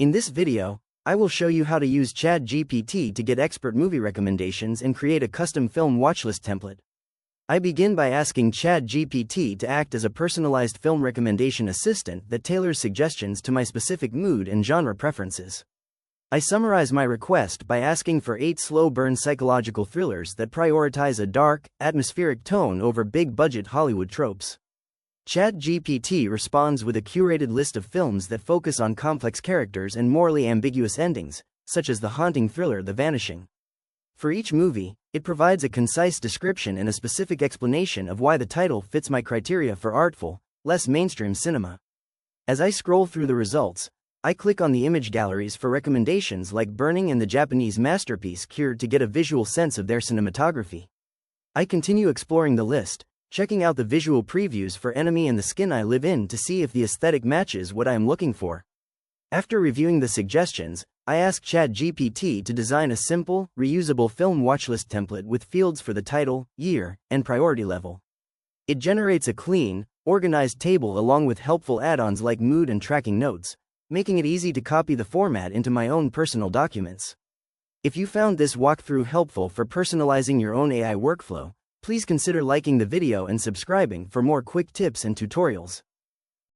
In this video, I will show you how to use ChatGPT to get expert movie recommendations and create a custom film watchlist template. I begin by asking ChatGPT to act as a personalized film recommendation assistant that tailors suggestions to my specific mood and genre preferences. I summarize my request by asking for 8 slow-burn psychological thrillers that prioritize a dark, atmospheric tone over big-budget Hollywood tropes. ChatGPT responds with a curated list of films that focus on complex characters and morally ambiguous endings, such as the haunting thriller The Vanishing. For each movie, it provides a concise description and a specific explanation of why the title fits my criteria for artful, less mainstream cinema. As I scroll through the results, I click on the image galleries for recommendations like Burning and the Japanese masterpiece Cured to get a visual sense of their cinematography. I continue exploring the list, checking out the visual previews for Enemy and The Skin I Live In to see if the aesthetic matches what I am looking for. After reviewing the suggestions, I ask ChatGPT to design a simple, reusable film watchlist template with fields for the title, year, and priority level. It generates a clean, organized table along with helpful add-ons like mood and tracking notes, making it easy to copy the format into my own personal documents. If you found this walkthrough helpful for personalizing your own AI workflow, please consider liking the video and subscribing for more quick tips and tutorials.